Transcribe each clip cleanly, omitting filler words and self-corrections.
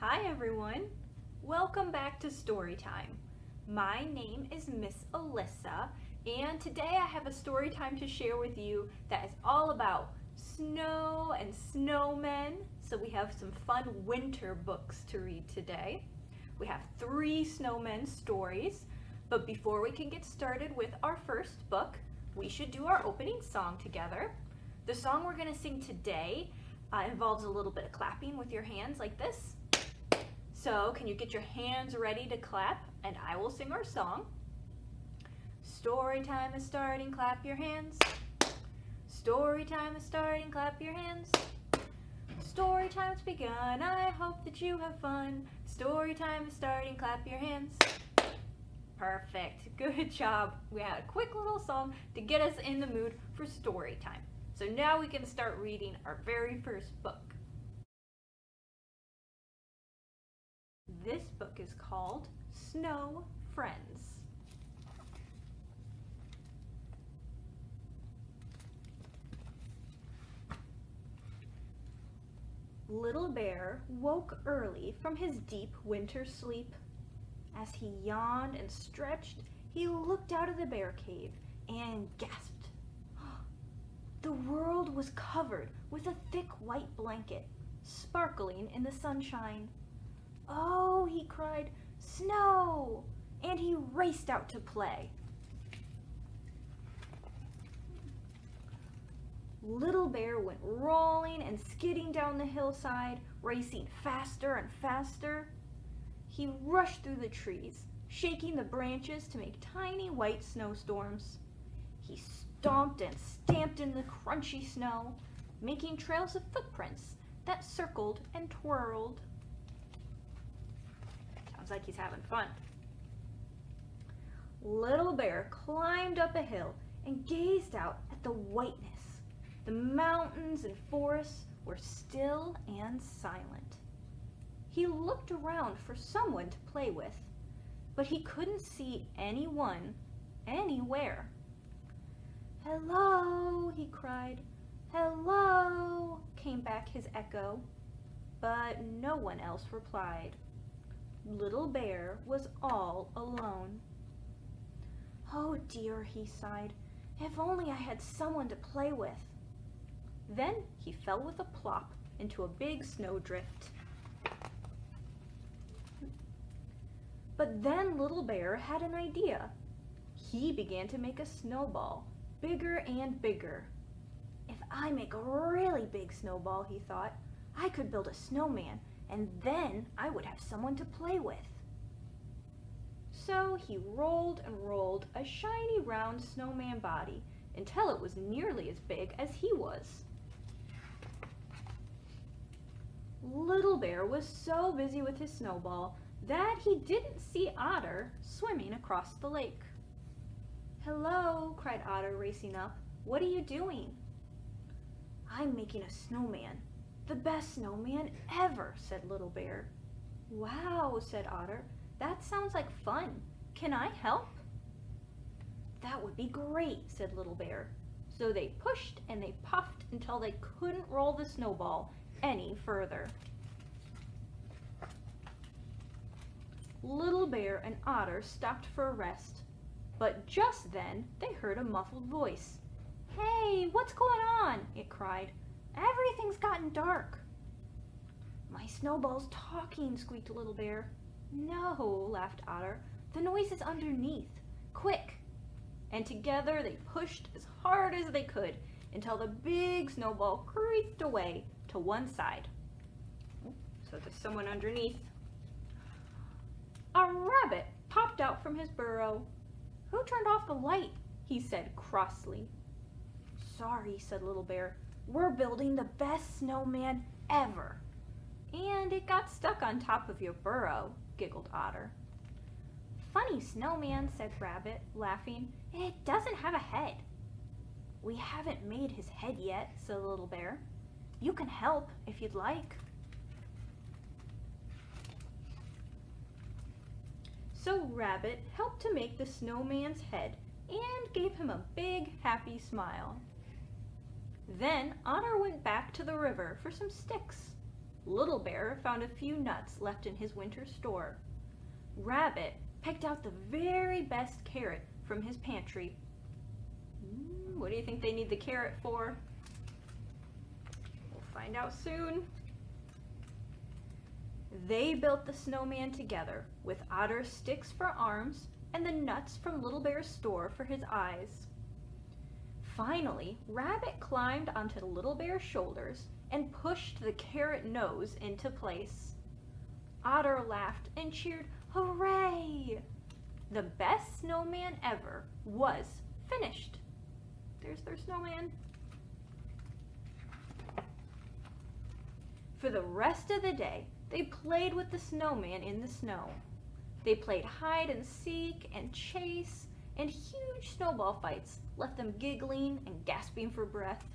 Hi everyone! Welcome back to story time. My name is Miss Alyssa, and today I have a story time to share with you that is all about snow and snowmen. So we have some fun winter books to read today. We have 3 snowmen stories, but before we can get started with our first book, we should do our opening song together. The song we're going to sing today involves a little bit of clapping with your hands like this. So can you get your hands ready to clap, and I will sing our song. Story time is starting, clap your hands. Story time is starting, clap your hands. Story time's begun, I hope that you have fun. Story time is starting, clap your hands. Perfect, good job. We had a quick little song to get us in the mood for story time. So now we can start reading our very first book. This book is called Snow Friends. Little Bear woke early from his deep winter sleep. As he yawned and stretched, he looked out of the bear cave and gasped. The world was covered with a thick white blanket, sparkling in the sunshine. "Oh," he cried, "snow!" And he raced out to play. Little Bear went rolling and skidding down the hillside, racing faster and faster. He rushed through the trees, shaking the branches to make tiny white snowstorms. He stomped and stamped in the crunchy snow, making trails of footprints that circled and twirled. Sounds like he's having fun. Little Bear climbed up a hill and gazed out at the whiteness. The mountains and forests were still and silent. He looked around for someone to play with, but he couldn't see anyone anywhere. "Hello," he cried. "Hello," came back his echo, but no one else replied. Little Bear was all alone. "Oh dear," he sighed, "if only I had someone to play with." Then he fell with a plop into a big snowdrift. But then Little Bear had an idea. He began to make a snowball, bigger and bigger. "If I make a really big snowball," he thought, "I could build a snowman, and then I would have someone to play with." So he rolled and rolled a shiny round snowman body until it was nearly as big as he was. Little Bear was so busy with his snowball that he didn't see Otter swimming across the lake. "Hello," cried Otter, racing up. "What are you doing?" "I'm making a snowman. The best snowman ever," said Little Bear. "Wow," said Otter. "That sounds like fun. Can I help?" "That would be great," said Little Bear. So they pushed and they puffed until they couldn't roll the snowball any further. Little Bear and Otter stopped for a rest, but just then they heard a muffled voice. "Hey, what's going on?" it cried. "Everything's gotten dark." "My snowball's talking," squeaked Little Bear. "No," laughed Otter. "The noise is underneath. Quick!" And together they pushed as hard as they could until the big snowball creaked away to one side. So there's someone underneath. A rabbit popped out from his burrow. "Who turned off the light?" he said crossly. "Sorry," said Little Bear. "We're building the best snowman ever." "And it got stuck on top of your burrow," giggled Otter. "Funny snowman," said Rabbit, laughing. "It doesn't have a head." "We haven't made his head yet," said Little Bear. "You can help if you'd like." So Rabbit helped to make the snowman's head and gave him a big, happy smile. Then Otter went back to the river for some sticks. Little Bear found a few nuts left in his winter store. Rabbit picked out the very best carrot from his pantry. What do you think they need the carrot for? We'll find out soon. They built the snowman together with Otter's sticks for arms and the nuts from Little Bear's store for his eyes. Finally, Rabbit climbed onto Little Bear's shoulders and pushed the carrot nose into place. Otter laughed and cheered, "Hooray!" The best snowman ever was finished. There's their snowman. For the rest of the day, they played with the snowman in the snow. They played hide and seek and chase, and huge snowball fights left them giggling and gasping for breath.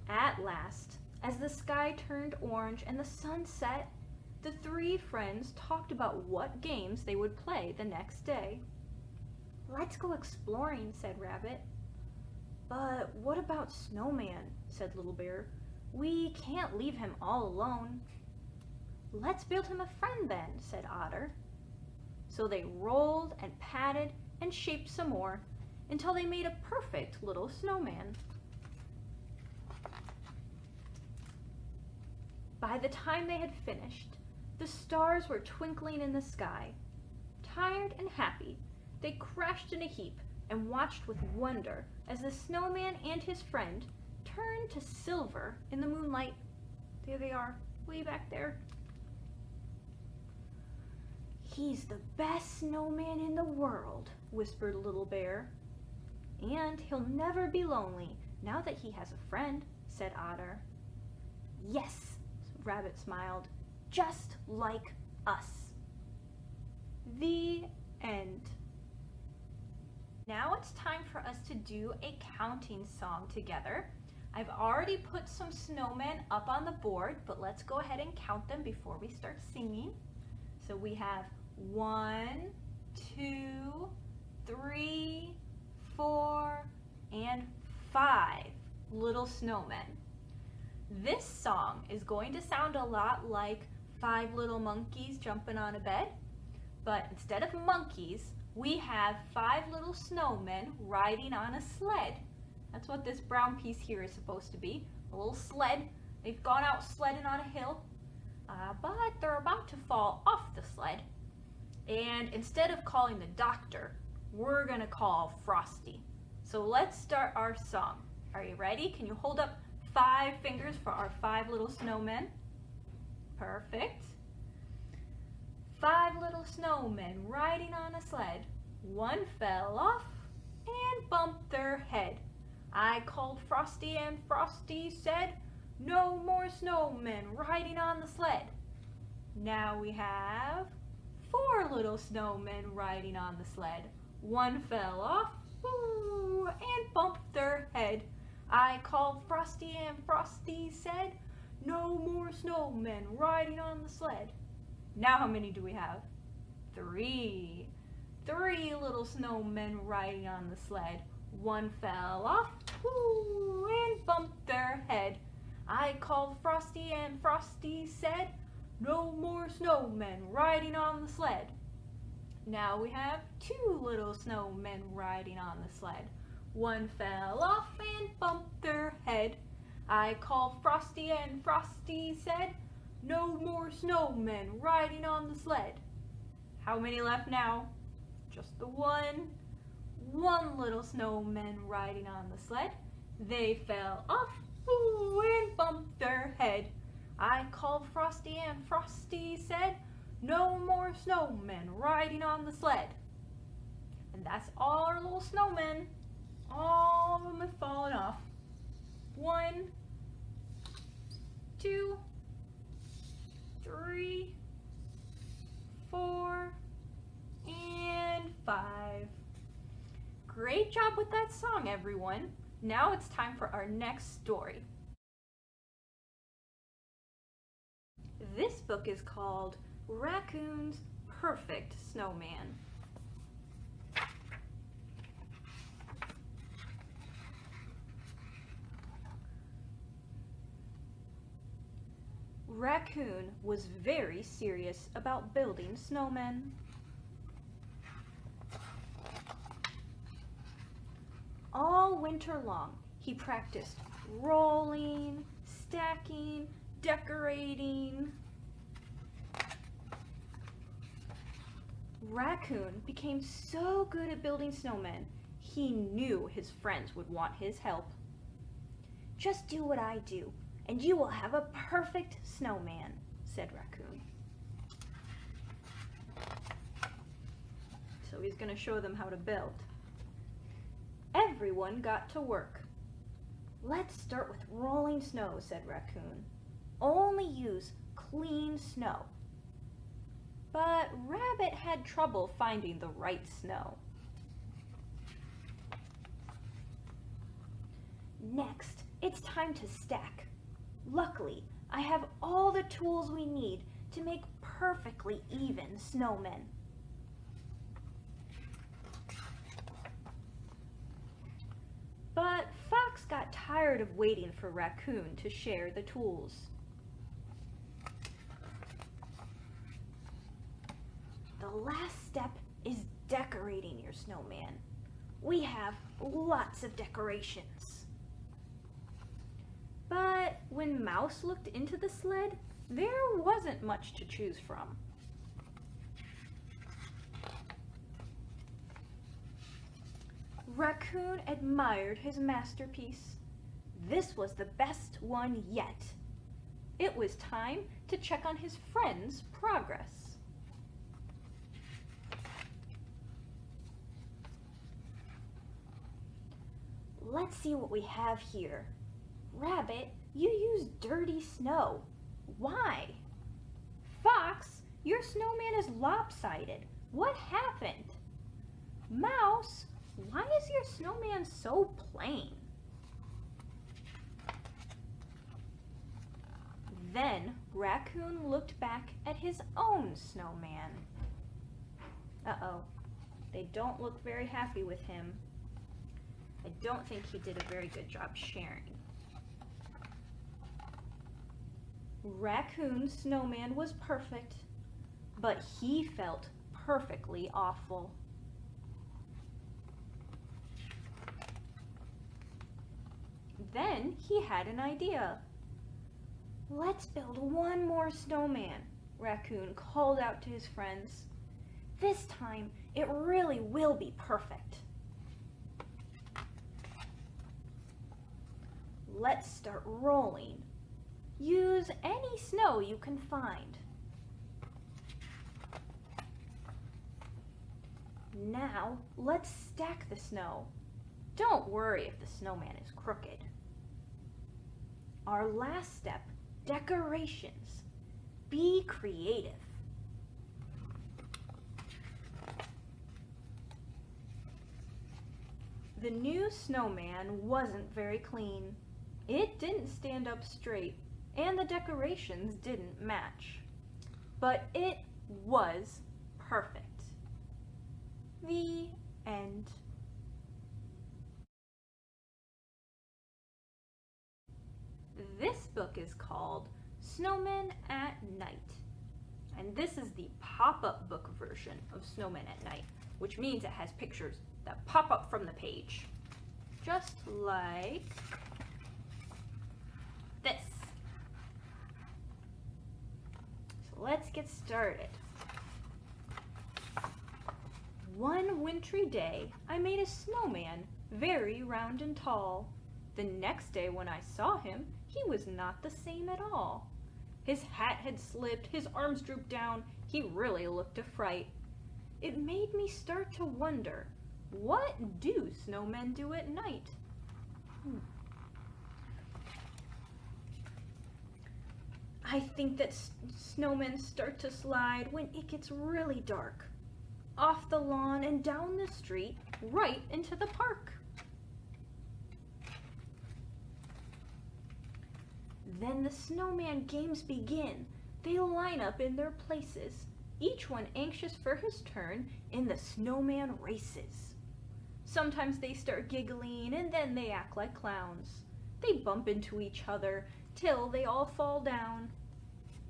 At last, as the sky turned orange and the sun set, the three friends talked about what games they would play the next day. "Let's go exploring," said Rabbit. "But what about Snowman?" said Little Bear. "We can't leave him all alone." "Let's build him a friend then," said Otter. So they rolled and patted and shaped some more until they made a perfect little snowman. By the time they had finished, the stars were twinkling in the sky. Tired and happy, they crashed in a heap and watched with wonder as the snowman and his friend turned to silver in the moonlight. There they are, way back there. "He's the best snowman in the world," whispered Little Bear. "And he'll never be lonely now that he has a friend," said Otter. "Yes," Rabbit smiled, "just like us." The end. Now it's time for us to do a counting song together. I've already put some snowmen up on the board, but let's go ahead and count them before we start singing. So we have 1, 2, 3, 4, and 5 little snowmen. This song is going to sound a lot like 5 little monkeys jumping on a bed, but instead of monkeys, we have 5 little snowmen riding on a sled. That's what this brown piece here is supposed to be, a little sled. They've gone out sledding on a hill, but they're about to fall off the sled. And instead of calling the doctor, we're gonna call Frosty. So let's start our song. Are you ready? Can you hold up 5 fingers for our 5 little snowmen? Perfect. 5 little snowmen riding on a sled. One fell off and bumped their head. I called Frosty and Frosty said, "No more snowmen riding on the sled." Now we have 4 little snowmen riding on the sled. One fell off and bumped their head. I called Frosty and Frosty said, "No more snowmen riding on the sled." Now how many do we have? 3. 3 little snowmen riding on the sled. One fell off and bumped their head. I called Frosty and Frosty said, "No more snowmen riding on the sled." Now we have 2 little snowmen riding on the sled. One fell off and bumped their head. I called Frosty and Frosty said, "No more snowmen riding on the sled." How many left now? Just the one. 1 little snowman riding on the sled. They fell off and bumped their head. I called Frosty and Frosty said, "No more snowmen riding on the sled." And that's all our little snowmen. All of them have fallen off. 1, 2, 3, 4, and 5. Great job with that song, everyone. Now it's time for our next story. This book is called Raccoons' Perfect Snowman. Raccoon was very serious about building snowmen. All winter long, he practiced rolling, stacking, decorating. Raccoon became so good at building snowmen, he knew his friends would want his help. "Just do what I do, and you will have a perfect snowman," said Raccoon. So he's going to show them how to build. Everyone got to work. "Let's start with rolling snow," said Raccoon. "Only use clean snow." But Rabbit had trouble finding the right snow. "Next, it's time to stack. Luckily, I have all the tools we need to make perfectly even snowmen." But Fox got tired of waiting for Raccoon to share the tools. "The last step is decorating your snowman. We have lots of decorations." But when Mouse looked into the sled, there wasn't much to choose from. Raccoon admired his masterpiece. This was the best one yet. It was time to check on his friend's progress. "Let's see what we have here. Rabbit, you used dirty snow. Why?" "Fox, your snowman is lopsided. What happened?" "Mouse, why is your snowman so plain?" Then Raccoon looked back at his own snowman. Uh-oh, they don't look very happy with him. I don't think he did a very good job sharing. Raccoon's snowman was perfect, but he felt perfectly awful. Then he had an idea. "Let's build one more snowman," Raccoon called out to his friends. "This time it really will be perfect." "Let's start rolling. Use any snow you can find." "Now let's stack the snow. Don't worry if the snowman is crooked." Our last step, decorations. Be creative. The new snowman wasn't very clean. It didn't stand up straight, and the decorations didn't match. But it was perfect. The end. This book is called Snowman at Night, and this is the pop-up book version of Snowman at Night, which means it has pictures that pop up from the page, just like this. So let's get started. One wintry day, I made a snowman very round and tall. The next day when I saw him, he was not the same at all. His hat had slipped, his arms drooped down, he really looked a fright. It made me start to wonder, what do snowmen do at night? I think that snowmen start to slide when it gets really dark. Off the lawn and down the street, right into the park. Then the snowman games begin. They line up in their places, each one anxious for his turn in the snowman races. Sometimes they start giggling and then they act like clowns. They bump into each other till they all fall down.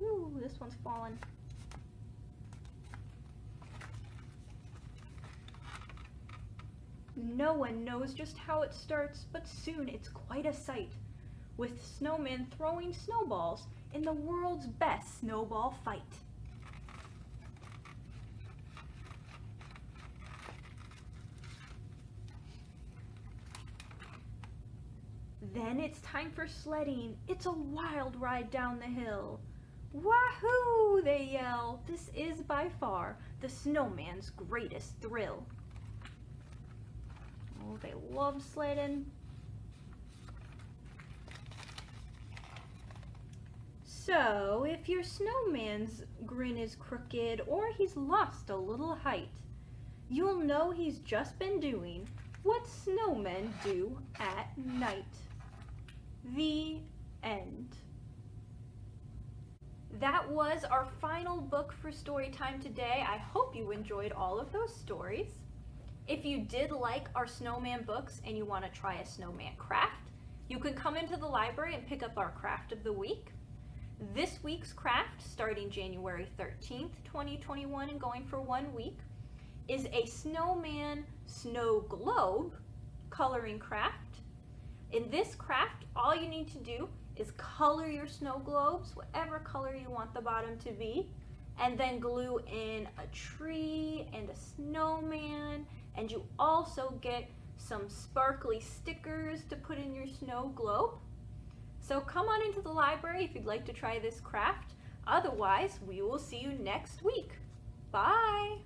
Ooh, this one's falling. No one knows just how it starts, but soon it's quite a sight, with Snowman throwing snowballs in the world's best snowball fight. Then it's time for sledding. It's a wild ride down the hill. Wahoo! They yell. This is by far the snowman's greatest thrill. Oh, they love sledding. So, if your snowman's grin is crooked or he's lost a little height, you'll know he's just been doing what snowmen do at night. The end. That was our final book for story time today. I hope you enjoyed all of those stories. If you did like our snowman books and you want to try a snowman craft, you can come into the library and pick up our craft of the week. This week's craft, starting January 13th, 2021 and going for 1 week, is a snowman snow globe coloring craft. In this craft, all you need to do is color your snow globes, whatever color you want the bottom to be, and then glue in a tree and a snowman, and you also get some sparkly stickers to put in your snow globe. So come on into the library if you'd like to try this craft. Otherwise, we will see you next week. Bye!